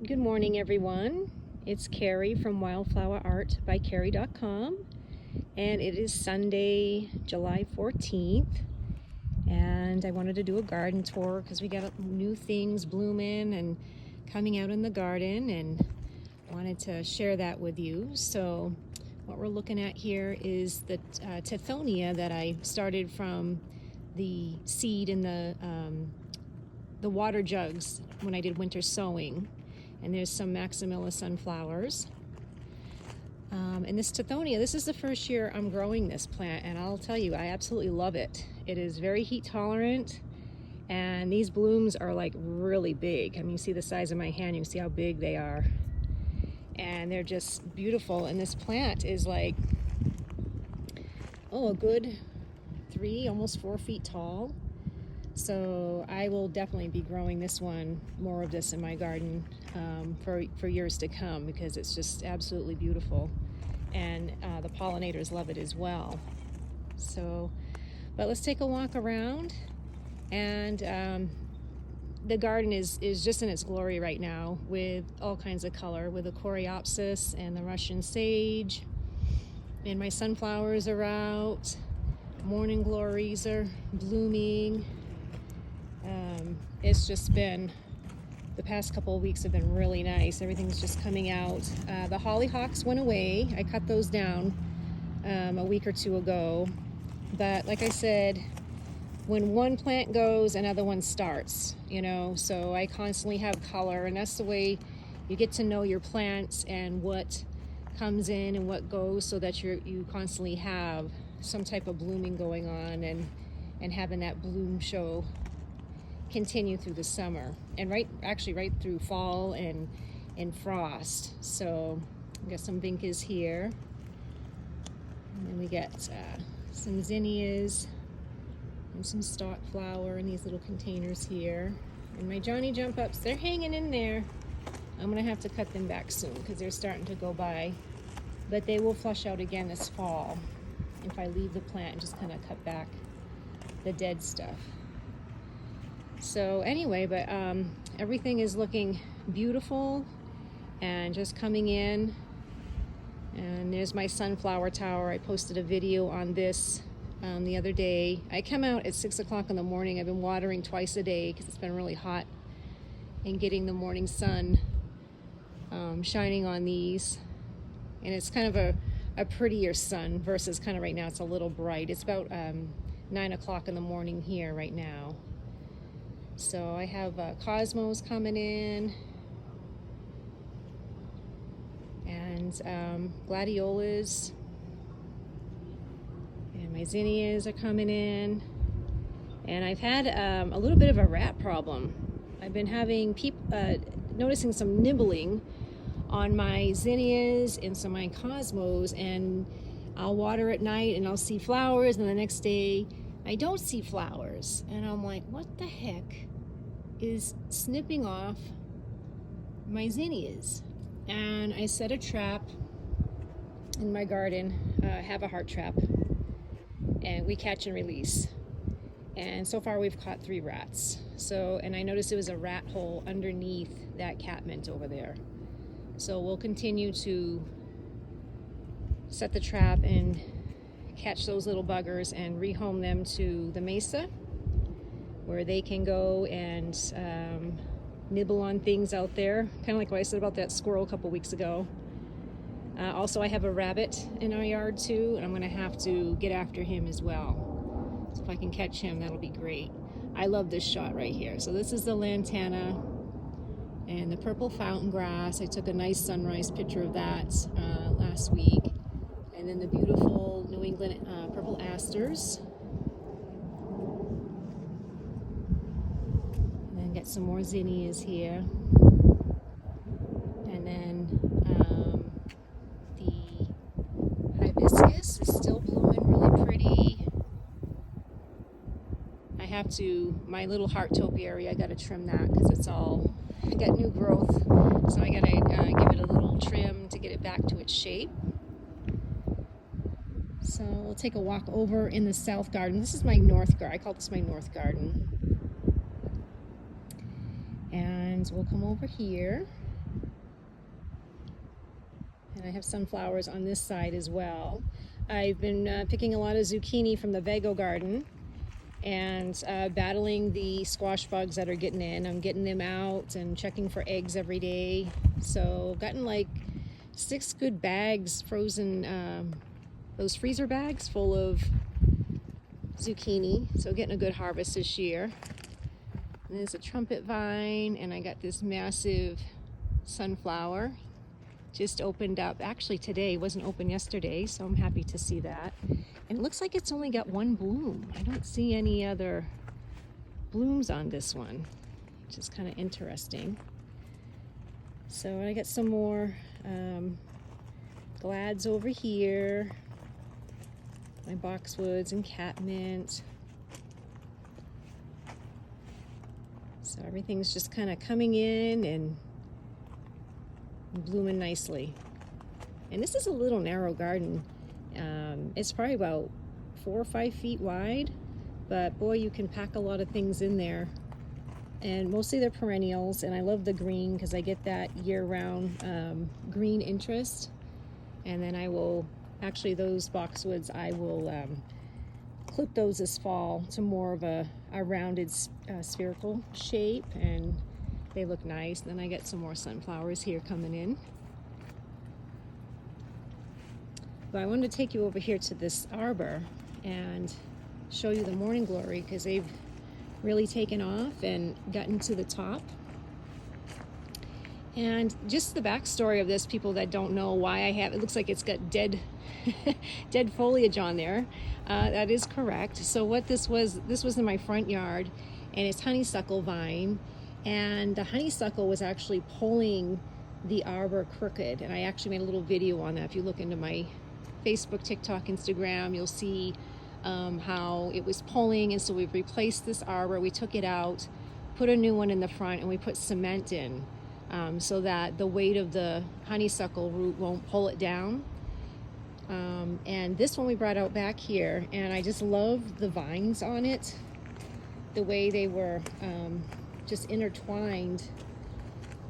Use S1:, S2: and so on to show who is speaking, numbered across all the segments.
S1: Good morning, everyone. It's Carrie from wildflowerartbycarrie.com, and it is Sunday, July 14th, and I wanted to do a garden tour because we got new things blooming and coming out in the garden, and wanted to share that with you. So what we're looking at here is the Tithonia that I started from the seed in the water jugs when I did winter sowing. And there's some Maximilian sunflowers. And this Tithonia, this is the first year I'm growing this plant, and I'll tell you, I absolutely love it. It is very heat tolerant, and these blooms are like really big. I mean, you see the size of my hand, you can see how big they are. And they're just beautiful. And this plant is like, a good 3, almost 4 feet tall. So I will definitely be growing this one, more of this in my garden for years to come, because it's just absolutely beautiful, and the pollinators love it as well. So, but let's take a walk around, and the garden is just in its glory right now, with all kinds of color, with the coreopsis and the Russian sage, and my sunflowers are out. Morning glories are blooming. It's just been, the past couple of weeks have been really nice. Everything's just coming out. The hollyhocks went away. I cut those down a week or two ago. But like I said, when one plant goes, another one starts, you know, so I constantly have color, and that's the way you get to know your plants and what comes in and what goes, so that you constantly have some type of blooming going on, and having that bloom show continue through the summer, and right through fall and frost. So we got some Vincas here, and then we got some Zinnias and some stalk flower in these little containers here. And my Johnny jump ups, they're hanging in there. I'm gonna have to cut them back soon because they're starting to go by, but they will flush out again this fall if I leave the plant and just kind of cut back the dead stuff. So anyway, but everything is looking beautiful and just coming in. And there's my sunflower tower. I posted a video on this the other day. I come out at 6 o'clock in the morning. I've been watering twice a day because it's been really hot, and getting the morning sun shining on these. And it's kind of a prettier sun versus kind of right now it's a little bright. It's about 9 o'clock in the morning here right now. So I have cosmos coming in, and gladiolas, and my zinnias are coming in. And I've had a little bit of a rat problem. I've been having noticing some nibbling on my zinnias and some of my cosmos, and I'll water at night and I'll see flowers, and the next day I don't see flowers, and I'm like, what the heck is snipping off my zinnias? And I set a trap in my garden, have a heart trap, and we catch and release. And so far we've caught 3 rats. So, and I noticed it was a rat hole underneath that catmint over there. So we'll continue to set the trap and catch those little buggers and rehome them to the mesa, where they can go and nibble on things out there, kind of like what I said about that squirrel a couple weeks ago. Also, I have a rabbit in our yard too, and I'm going to have to get after him as well. So if I can catch him, that'll be great. I love this shot right here. So this is the Lantana and the purple fountain grass. I took a nice sunrise picture of that last week. And then the beautiful New England purple asters. Get some more zinnias here, and then the hibiscus is still blooming really pretty. I have to, my little heart topiary, I got to trim that because it's all, I got new growth, so I got to give it a little trim to get it back to its shape. So we'll take a walk over in the south garden. This is my north garden. I call this my north garden. And we'll come over here. And I have sunflowers on this side as well. I've been picking a lot of zucchini from the Vego garden and battling the squash bugs that are getting in. I'm getting them out and checking for eggs every day. So I've gotten like 6 good bags, frozen, those freezer bags full of zucchini. So getting a good harvest this year. And there's a trumpet vine, and I got this massive sunflower. Just opened up, actually today, wasn't open yesterday, so I'm happy to see that. And it looks like it's only got 1 bloom. I don't see any other blooms on this one, which is kind of interesting. So I got some more glads over here, my boxwoods and catmint. So everything's just kind of coming in and blooming nicely. And this is a little narrow garden. It's probably about 4 or 5 feet wide, but boy, you can pack a lot of things in there. And mostly they're perennials, and I love the green because I get that year-round green interest. And then I will, actually those boxwoods, I will clip those this fall to more of a rounded spherical shape, and they look nice. Then I get some more sunflowers here coming in. But I wanted to take you over here to this arbor and show you the morning glory because they've really taken off and gotten to the top. And just the backstory of this, people that don't know why I have, it looks like it's got dead dead foliage on there. That is correct. So what this was in my front yard, and it's honeysuckle vine, and the honeysuckle was actually pulling the arbor crooked, and I actually made a little video on that. If you look into my Facebook, TikTok, Instagram, you'll see how it was pulling, and so we've replaced this arbor. We took it out, put a new one in the front, and we put cement in so that the weight of the honeysuckle root won't pull it down. And this one we brought out back here, and I just love the vines on it, the way they were just intertwined,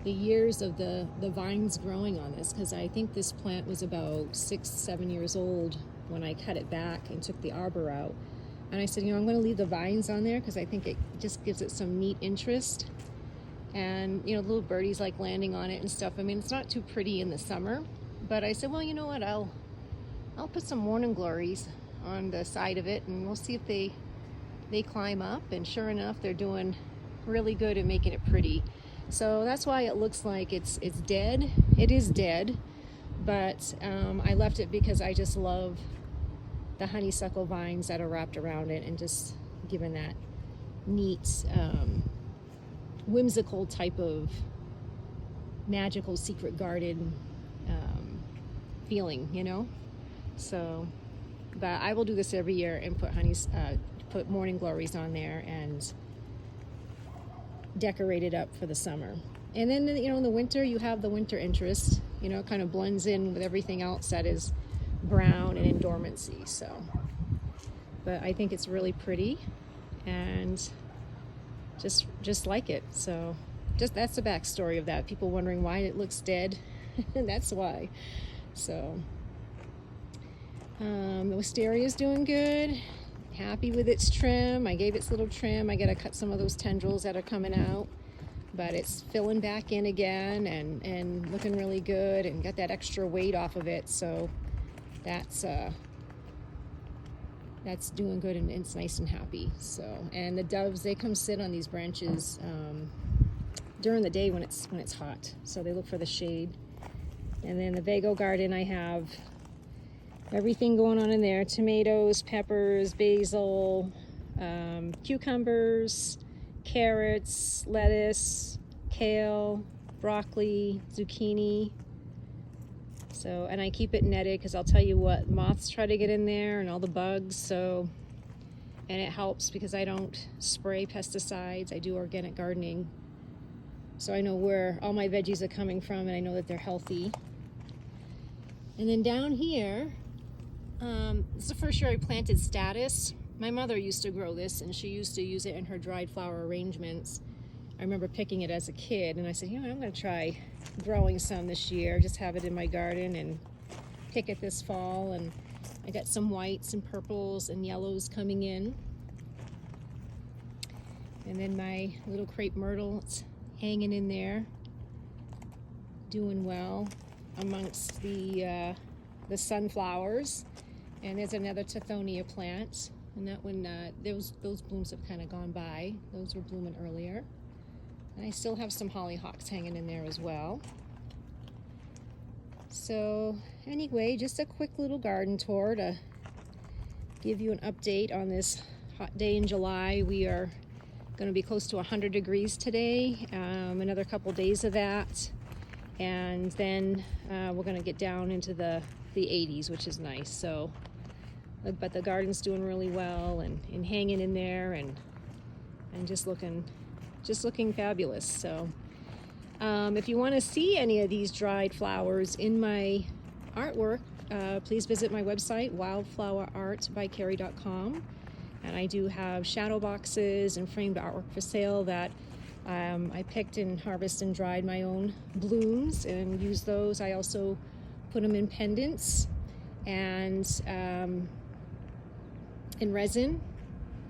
S1: the years of the vines growing on this, because I think this plant was about 6-7 years old when I cut it back and took the arbor out. And I said, you know, I'm going to leave the vines on there because I think it just gives it some neat interest. And, you know, little birdies like landing on it and stuff. I mean, it's not too pretty in the summer, but I said, well, you know what, I'll put some morning glories on the side of it, and we'll see if they climb up. And sure enough, they're doing really good at making it pretty. So that's why it looks like it's dead. It is dead, but I left it because I just love the honeysuckle vines that are wrapped around it and just giving that neat, whimsical type of magical secret garden feeling, you know? So, but I will do this every year and put morning glories on there and decorate it up for the summer. And then, you know, in the winter, you have the winter interest, you know, it kind of blends in with everything else that is brown and in dormancy. So, but I think it's really pretty and just like it. So that's the backstory of that. People wondering why it looks dead. And that's why. So the wisteria is doing good. Happy with its trim. I gave its little trim. I gotta cut some of those tendrils that are coming out, but it's filling back in again and looking really good, and got that extra weight off of it. So that's doing good, and it's nice and happy. So, and the doves, they come sit on these branches during the day when it's hot, so they look for the shade. And then the Vego garden, I have everything going on in there: tomatoes, peppers, basil, cucumbers, carrots, lettuce, kale, broccoli, zucchini. So, and I keep it netted because I'll tell you what, moths try to get in there and all the bugs. So, and it helps because I don't spray pesticides. I do organic gardening. So I know where all my veggies are coming from, and I know that they're healthy. And then down here, this is the first year I planted statice. My mother used to grow this, and she used to use it in her dried flower arrangements. I remember picking it as a kid, and I said, you know, I'm going to try growing some this year, just have it in my garden and pick it this fall. And I got some whites and purples and yellows coming in. And then my little crepe myrtle, it's hanging in there, doing well amongst the sunflowers. And there's another Tithonia plant, and that one, those blooms have kind of gone by. Those were blooming earlier. And I still have some hollyhocks hanging in there as well. So anyway, just a quick little garden tour to give you an update on this hot day in July. We are going to be close to 100 degrees today, another couple days of that, and then we're going to get down into the 80s, which is nice. So, but the garden's doing really well and hanging in there and just looking fabulous. So if you want to see any of these dried flowers in my artwork, please visit my website, wildflowerartbycarrie.com. And I do have shadow boxes and framed artwork for sale that I picked and harvested and dried my own blooms and use those. I also put them in pendants and in resin.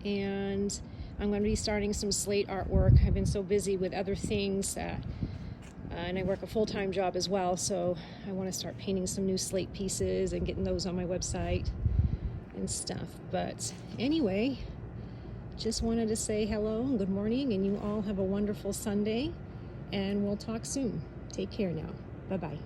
S1: And I'm going to be starting some slate artwork. I've been so busy with other things that, and I work a full-time job as well, so I want to start painting some new slate pieces and getting those on my website and stuff. But anyway, just wanted to say hello and good morning, and you all have a wonderful Sunday, and we'll talk soon. Take care now. Bye-bye.